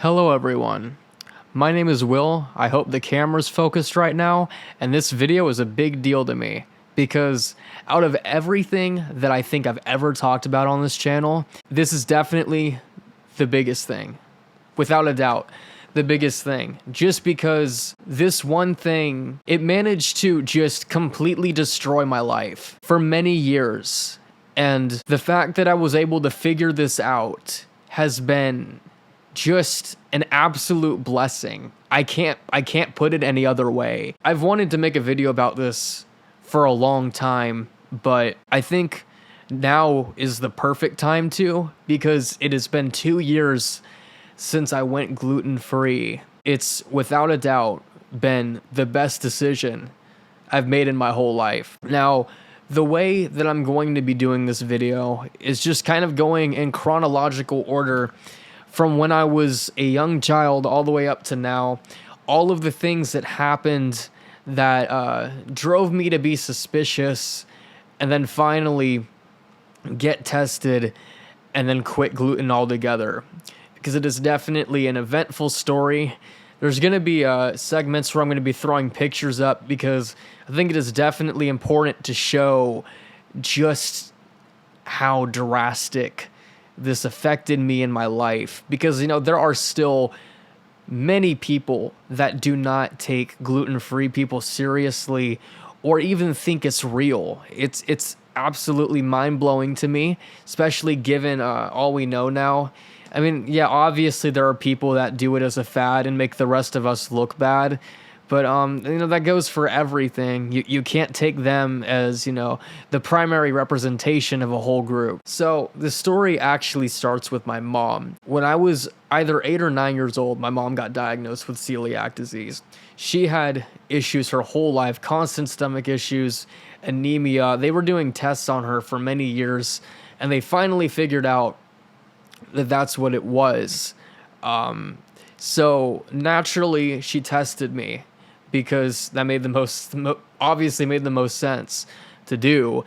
Hello everyone, my name is Will. I hope the camera's focused right now, and this video is a big deal to me because out of everything that I think I've ever talked about on this channel, this is definitely the biggest thing. Without a doubt, the biggest thing. Just because this one thing, it managed to just completely destroy my life for many years. And the fact that I was able to figure this out has been just an absolute blessing. I can't put it any other way. I've wanted to make a video about this for a long time, but I think now is the perfect time to, because it has been 2 years since I went gluten-free. It's without a doubt been the best decision I've made in my whole life. Now, the way that I'm going to be doing this video is just kind of going in chronological order from when I was a young child all the way up to now. All of the things that happened that drove me to be suspicious, and then finally get tested and then quit gluten altogether. Because it is definitely an eventful story. There's going to be segments where I'm going to be throwing pictures up because I think it is definitely important to show just how drastic this affected me in my life. Because, you know, there are still many people that do not take gluten-free people seriously or even think it's real. It's absolutely mind-blowing to me, especially given all we know now. I mean, yeah, obviously there are people that do it as a fad and make the rest of us look bad, but you know, that goes for everything. You can't take them as, you know, the primary representation of a whole group. So the story actually starts with my mom. When I was either 8 or 9 years old, my mom got diagnosed with celiac disease. She had issues her whole life, constant stomach issues, anemia. They were doing tests on her for many years, and they finally figured out that that's what it was. So naturally she tested me because that made obviously made the most sense to do.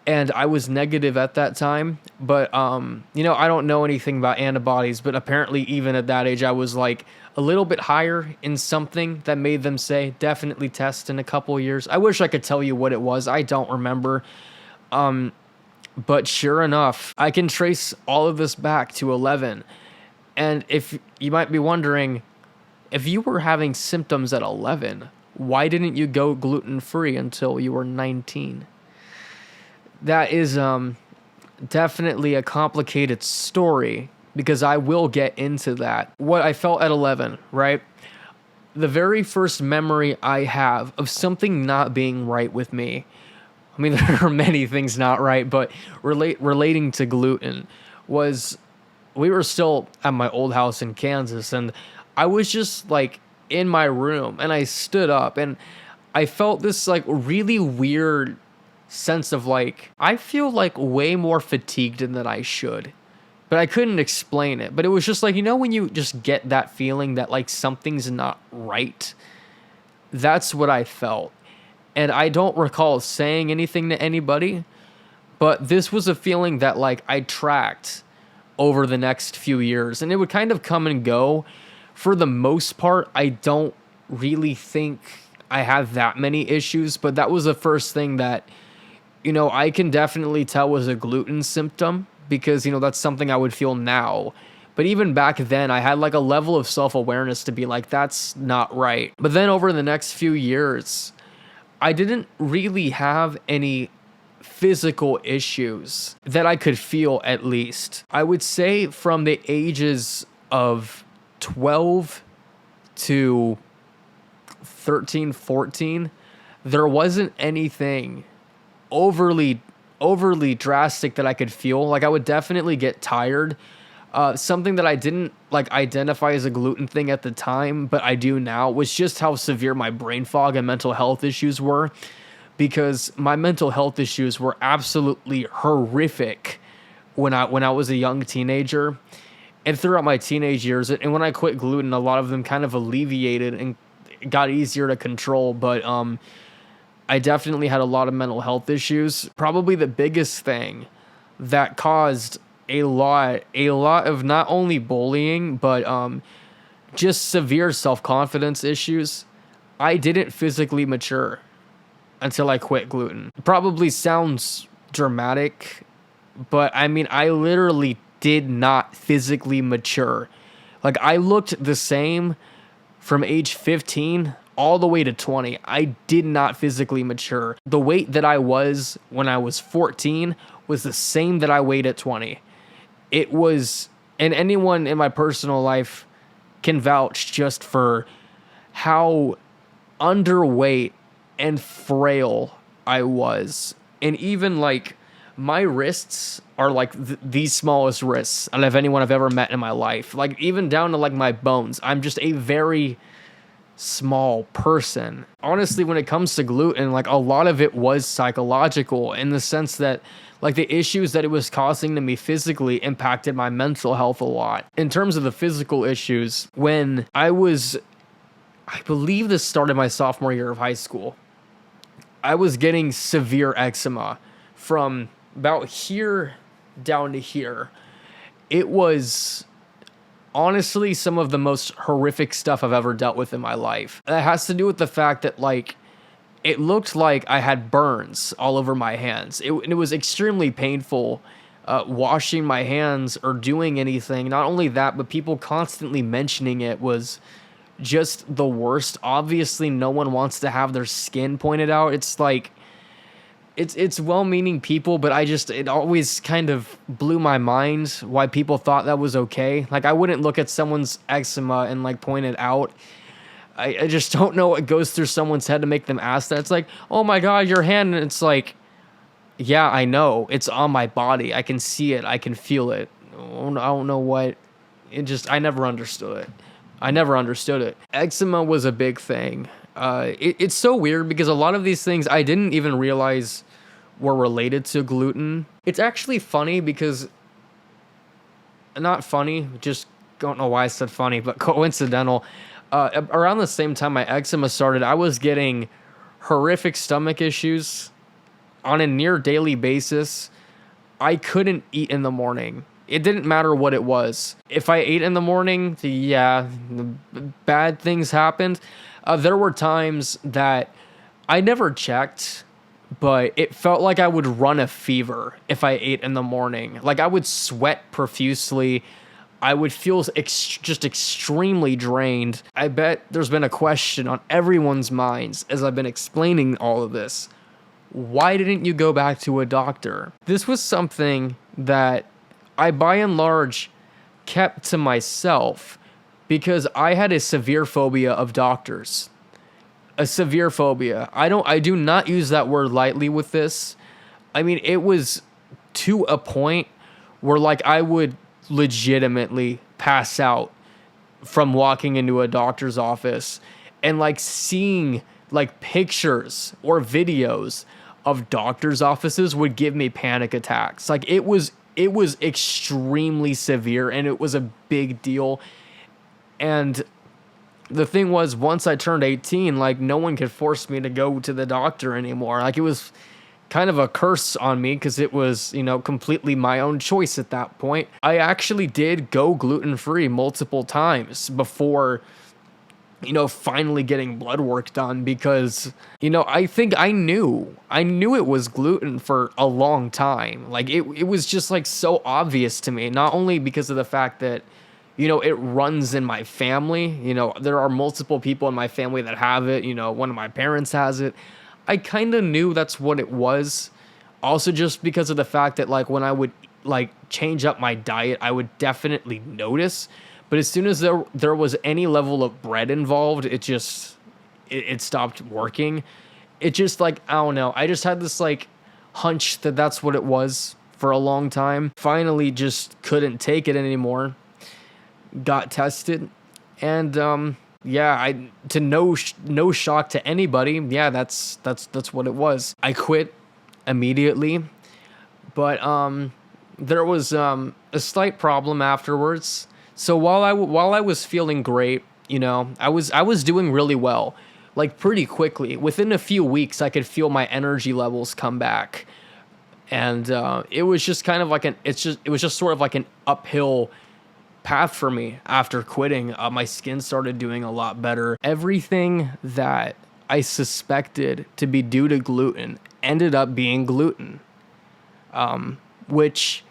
And I was negative at that time, but you know, I don't know anything about antibodies, but apparently even at that age I was like a little bit higher in something that made them say definitely test in a couple years. I wish I could tell you what it was. I don't remember. But sure enough, I can trace all of this back to 11. And if you might be wondering, if you were having symptoms at 11, why didn't you go gluten-free until you were 19? That is definitely a complicated story, because I will get into that. What I felt at 11, right? The very first memory I have of something not being right with me, I mean, there are many things not right, but relating to gluten was, we were still at my old house in Kansas, and I was just like in my room, and I stood up, and I felt this like really weird sense of like, I feel like way more fatigued than I should, but I couldn't explain it. But it was just like, you know, when you just get that feeling that like something's not right, that's what I felt. And I don't recall saying anything to anybody, but this was a feeling that like I tracked over the next few years, and it would kind of come and go. For the most part, I don't really think I have that many issues, but that was the first thing that, you know, I can definitely tell was a gluten symptom, because, you know, that's something I would feel now. But even back then, I had like a level of self-awareness to be like, that's not right. But then over the next few years, I didn't really have any physical issues that I could feel, at least. I would say from the ages of 12 to 13, 14, there wasn't anything overly drastic that I could feel. Like, I would definitely get tired. Something that I didn't like identify as a gluten thing at the time, but I do now, was just how severe my brain fog and mental health issues were, because my mental health issues were absolutely horrific when I was a young teenager and throughout my teenage years. And when I quit gluten, a lot of them kind of alleviated and got easier to control. But I definitely had a lot of mental health issues. Probably the biggest thing that caused a lot of not only bullying, but just severe self-confidence issues, I didn't physically mature until I quit gluten. Probably sounds dramatic, but I mean, I literally did not physically mature. Like, I looked the same from age 15 all the way to 20. I did not physically mature. The weight that I was when I was 14 was the same that I weighed at 20. It was, and anyone in my personal life can vouch just for how underweight and frail I was. And even like my wrists are like the smallest wrists out of anyone I've ever met in my life. Like even down to like my bones. I'm just a very small person. Honestly, when it comes to gluten, like a lot of it was psychological in the sense that like the issues that it was causing to me physically impacted my mental health a lot. In terms of the physical issues, when I believe this started my sophomore year of high school, I was getting severe eczema from about here down to here. It was honestly some of the most horrific stuff I've ever dealt with in my life. That has to do with the fact that like it looked like I had burns all over my hands. It was extremely painful washing my hands or doing anything. Not only that, but people constantly mentioning it was just the worst. Obviously, no one wants to have their skin pointed out. It's like it's well-meaning people, but it always kind of blew my mind why people thought that was okay. Like I wouldn't look at someone's eczema and like point it out. I just don't know what goes through someone's head to make them ask that. It's like, oh my God, your hand. And it's like, yeah, I know. It's on my body. I can see it. I can feel it. I don't know what. I never understood it. I never understood it. Eczema was a big thing. It's so weird because a lot of these things I didn't even realize were related to gluten. It's actually funny because, not funny, just don't know why I said funny, but coincidental. Around the same time my eczema started, I was getting horrific stomach issues on a near daily basis. I couldn't eat in the morning. It didn't matter what it was. If I ate in the morning, bad things happened. There were times that I never checked, but it felt like I would run a fever if I ate in the morning. Like I would sweat profusely. I would feel just extremely drained. I bet there's been a question on everyone's minds as I've been explaining all of this. Why didn't you go back to a doctor? This was something that I, by and large, kept to myself because I had a severe phobia of doctors. A severe phobia. I do not use that word lightly with this. I mean, it was to a point where like I would legitimately pass out from walking into a doctor's office and like seeing like pictures or videos of doctor's offices would give me panic attacks. Like it was extremely severe and it was a big deal. And the thing was, once I turned 18, like no one could force me to go to the doctor anymore. Like it was kind of a curse on me because it was, completely my own choice at that point. I actually did go gluten-free multiple times before, finally getting blood work done because, I think I knew it was gluten for a long time. Like it was just like so obvious to me, not only because of the fact that, it runs in my family. There are multiple people in my family that have it. One of my parents has it. I kind of knew that's what it was. Also just because of the fact that like when I would like change up my diet, I would definitely notice. But as soon as there was any level of bread involved, it stopped working. It just like, I don't know. I just had this like hunch that that's what it was for a long time. Finally just couldn't take it anymore. Got tested and to no shock to anybody. Yeah, that's what it was. I quit immediately, but there was a slight problem afterwards. So while I was feeling great, I was doing really well, like pretty quickly. Within a few weeks, I could feel my energy levels come back, and it was just kind of like it was just sort of like an uphill path for me after quitting. My skin started doing a lot better. Everything that I suspected to be due to gluten ended up being gluten, which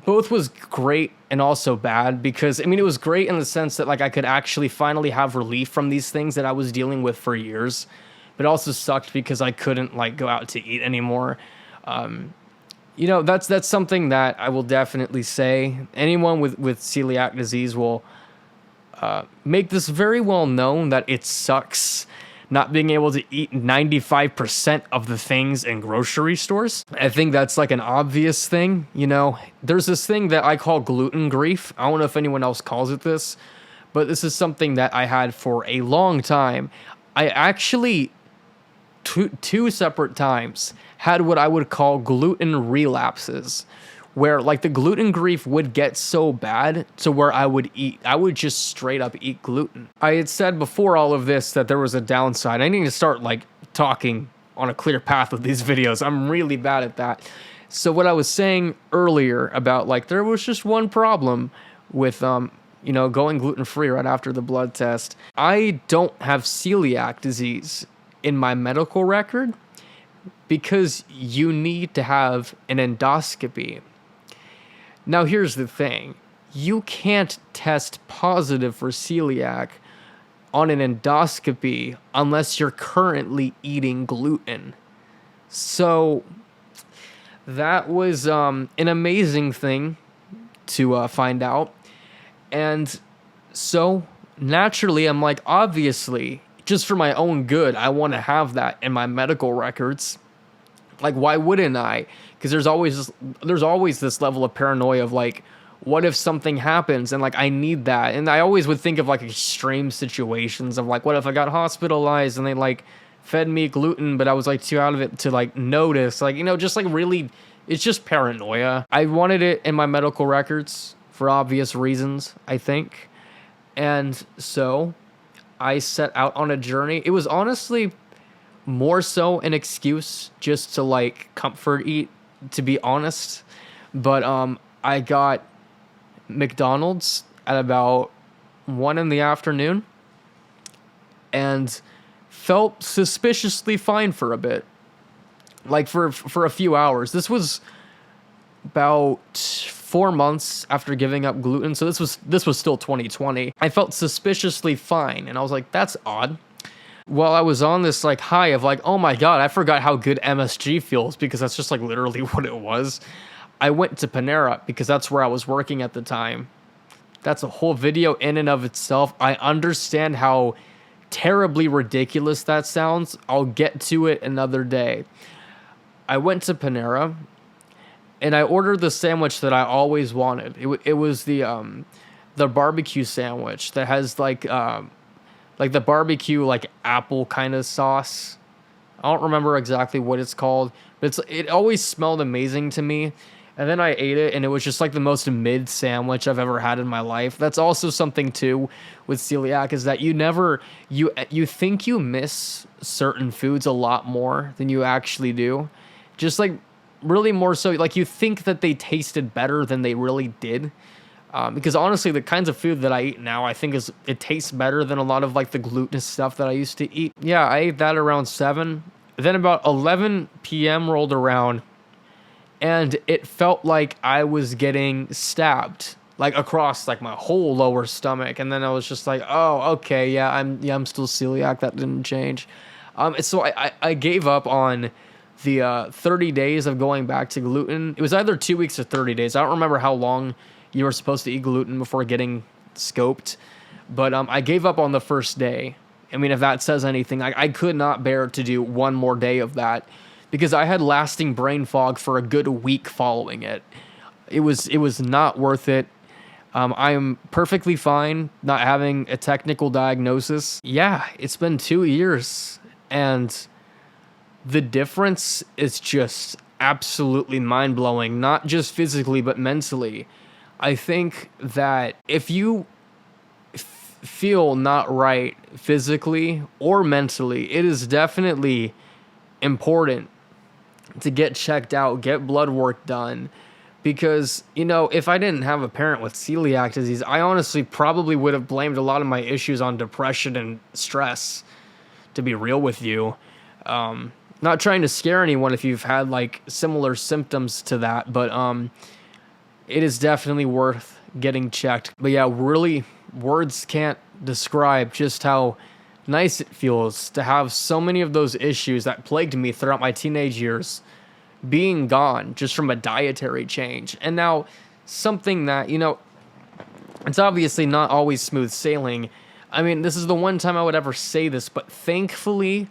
both was great and also bad, because I mean, it was great in the sense that like I could actually finally have relief from these things that I was dealing with for years, but it also sucked because I couldn't like go out to eat anymore. You know, that's something that I will definitely say. Anyone with celiac disease will make this very well known that it sucks not being able to eat 95% of the things in grocery stores. I think that's like an obvious thing, you know. There's this thing that I call gluten grief. I don't know if anyone else calls it this, but this is something that I had for a long time. I actually, two separate times, had what I would call gluten relapses, where like the gluten grief would get so bad to where I would just straight up eat gluten. I had said before all of this that there was a downside. I need to start like talking on a clear path with these videos. I'm really bad at that. So what I was saying earlier about like there was just one problem with you know, going gluten-free right after the blood test. I don't have celiac disease in my medical record because you need to have an endoscopy. Now, here's the thing. You can't test positive for celiac on an endoscopy unless you're currently eating gluten. So that was an amazing thing to find out. And so naturally, I'm like, obviously, just for my own good, I want to have that in my medical records. Like, why wouldn't I? Because there's always this level of paranoia of like, what if something happens and like I need that? And I always would think of like extreme situations of like, what if I got hospitalized and they like fed me gluten, but I was like too out of it to like notice, like, you know, just like really, it's just paranoia. I wanted it in my medical records for obvious reasons, I think. And so I set out on a journey. It was honestly more so an excuse just to like comfort eat, to be honest. But I got McDonald's at about 1 PM and felt suspiciously fine for a bit, like for a few hours. This was about 4 months after giving up gluten, so this was still 2020. I felt suspiciously fine, and I was like, that's odd. Well, I was on this like high of like, oh my god, I forgot how good MSG feels, because that's just like literally what it was. I went to Panera because that's where I was working at the time. That's a whole video in and of itself. I understand how terribly ridiculous that sounds. I'll get to it another day. I went to Panera and I ordered the sandwich that I always wanted. It was the barbecue sandwich that has like the barbecue like apple kind of sauce. I don't remember exactly what it's called, but it always smelled amazing to me. And then I ate it, and it was just like the most mid sandwich I've ever had in my life. That's also something too with celiac, is that you think you miss certain foods a lot more than you actually do. Just like really more so, like you think that they tasted better than they really did. Because honestly, the kinds of food that I eat now, I think it tastes better than a lot of like the glutinous stuff that I used to eat. Yeah, I ate that around 7. Then about 11 p.m. rolled around, and it felt like I was getting stabbed, like across like my whole lower stomach. And then I was just like, oh, okay, yeah, I'm still celiac. That didn't change. So I gave up on the 30 days of going back to gluten. It was either 2 weeks or 30 days. I don't remember how long you were supposed to eat gluten before getting scoped, but I gave up on the first day. I mean, if that says anything, I could not bear to do one more day of that, because I had lasting brain fog for a good week following it. It was not worth it. I am perfectly fine not having a technical diagnosis. Yeah, it's been 2 years, and the difference is just absolutely mind-blowing, not just physically, but mentally. I think that if you feel not right physically or mentally, it is definitely important to get checked out, get blood work done, Because, you know, if I didn't have a parent with celiac disease, I honestly probably would have blamed a lot of my issues on depression and stress, to be real with you. Not trying to scare anyone if you've had like similar symptoms to that, but it is definitely worth getting checked. But yeah, really, words can't describe just how nice it feels to have so many of those issues that plagued me throughout my teenage years being gone just from a dietary change. And now something that, you know, it's obviously not always smooth sailing. I mean, this is the one time I would ever say this, but thankfully,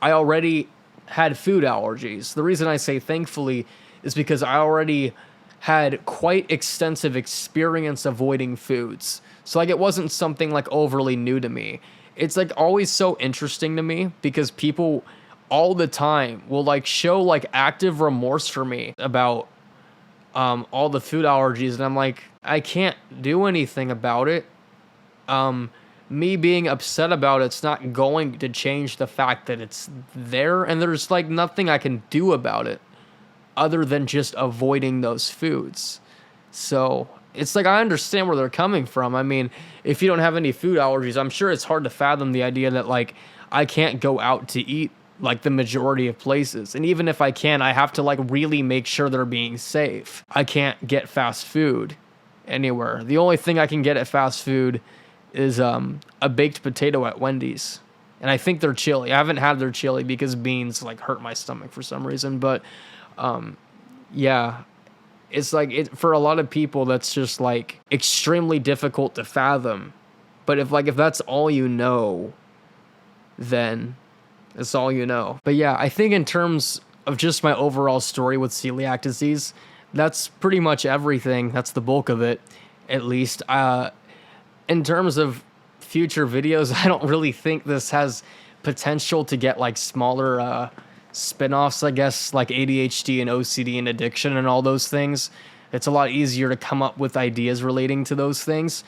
I already had food allergies. The reason I say thankfully is because I already had quite extensive experience avoiding foods. So like it wasn't something like overly new to me. It's like always so interesting to me because people all the time will like show like active remorse for me about all the food allergies, and I'm like, I can't do anything about it. Me being upset about it's not going to change the fact that it's there, and there's like nothing I can do about it other than just avoiding those foods. So it's like I understand where they're coming from. I mean, if you don't have any food allergies, I'm sure it's hard to fathom the idea that like I can't go out to eat like the majority of places. And even if I can, I have to like really make sure they're being safe. I can't get fast food anywhere. The only thing I can get at fast food is a baked potato at Wendy's. And I think their chili. I haven't had their chili because beans like hurt my stomach for some reason. But yeah, it's like it for a lot of people that's just like extremely difficult to fathom. But if that's all you know, then it's all you know. But yeah, I think in terms of just my overall story with celiac disease, that's pretty much everything. That's the bulk of it, at least. In terms of future videos, I don't really think this has potential to get like smaller spin-offs, I guess, like ADHD and OCD and addiction and all those things. It's a lot easier to come up with ideas relating to those things.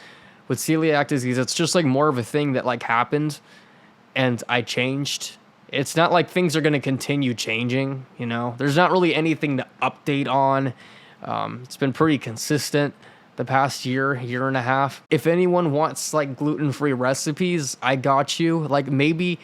With celiac disease, it's just like more of a thing that like happened and I changed. It's not like things are going to continue changing, you know? There's not really anything to update on. It's been pretty consistent the past year and a half. If anyone wants like gluten-free recipes, I got you. Like maybe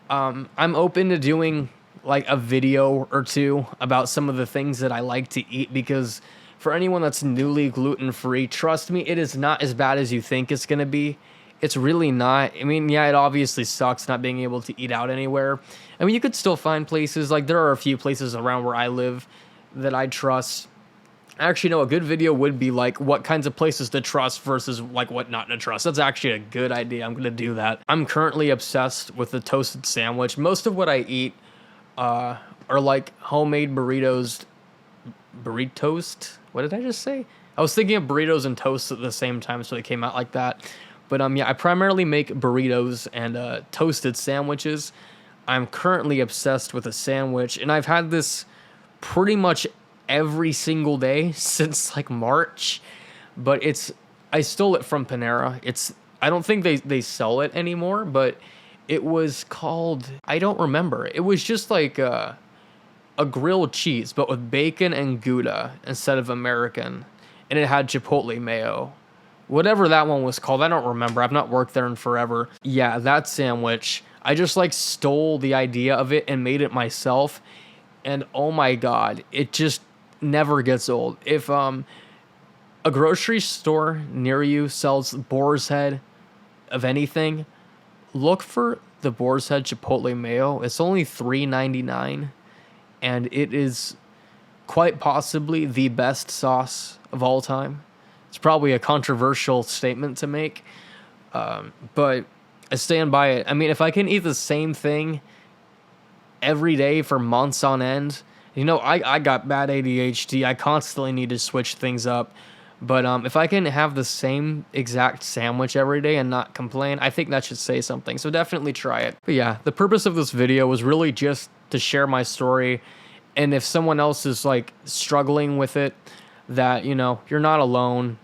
I'm open to doing like a video or two about some of the things that I like to eat, because for anyone that's newly gluten-free, trust me, it is not as bad as you think it's going to be. It's really not. I mean, yeah, it obviously sucks not being able to eat out anywhere. I mean, you could still find places. Like, there are a few places around where I live that I trust. Actually, no, a good video would be, like, what kinds of places to trust versus, like, what not to trust. That's actually a good idea. I'm going to do that. I'm currently obsessed with the toasted sandwich. Most of what I eat are, like, homemade burritos. Burritoast? What did I just say? I was thinking of burritos and toast at the same time, so it came out like that. But yeah, I primarily make burritos and toasted sandwiches. I'm currently obsessed with a sandwich, and I've had this pretty much every single day since like March. But I stole it from Panera. I don't think they sell it anymore, but it was called, I don't remember. It was just like a grilled cheese, but with bacon and Gouda instead of American, and it had chipotle mayo. Whatever that one was called, I don't remember. I've not worked there in forever. Yeah, that sandwich, I just like stole the idea of it and made it myself. And oh my God, it just never gets old. If a grocery store near you sells Boar's Head of anything, look for the Boar's Head Chipotle Mayo. It's only $3.99, and it is quite possibly the best sauce of all time. It's probably a controversial statement to make, but I stand by it. I mean, if I can eat the same thing every day for months on end, you know, I got bad ADHD. I constantly need to switch things up. But if I can have the same exact sandwich every day and not complain, I think that should say something. So definitely try it. But yeah, the purpose of this video was really just to share my story. And if someone else is like struggling with it, that, you know, you're not alone.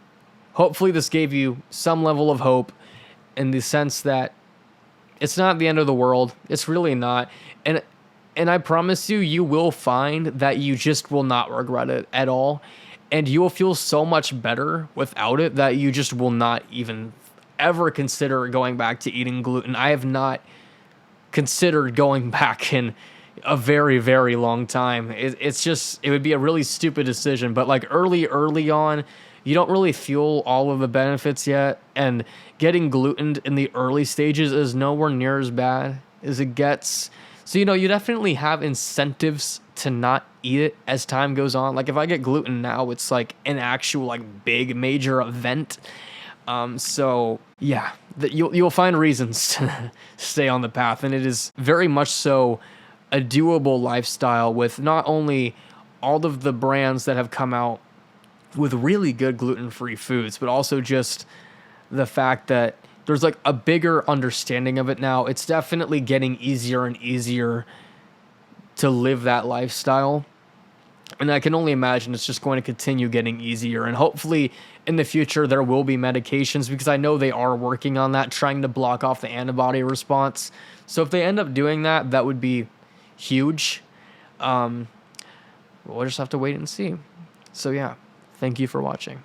Hopefully this gave you some level of hope in the sense that it's not the end of the world. It's really not. And I promise you, you will find that you just will not regret it at all. and you will feel so much better without it that you just will not even ever consider going back to eating gluten. I have not considered going back in a very, very long time. It's just, it would be a really stupid decision. But like early on, you don't really feel all of the benefits yet. And getting glutened in the early stages is nowhere near as bad as it gets. So, you definitely have incentives to not eat it as time goes on. Like if I get gluten now, it's like an actual like big major event. So yeah, you'll find reasons to stay on the path, and it is very much so a doable lifestyle with not only all of the brands that have come out with really good gluten-free foods, but also just the fact that there's like a bigger understanding of it now. It's definitely getting easier and easier to live that lifestyle. And I can only imagine it's just going to continue getting easier. And hopefully in the future, there will be medications, because I know they are working on that, trying to block off the antibody response. So if they end up doing that, that would be huge. We'll just have to wait and see. So yeah, thank you for watching.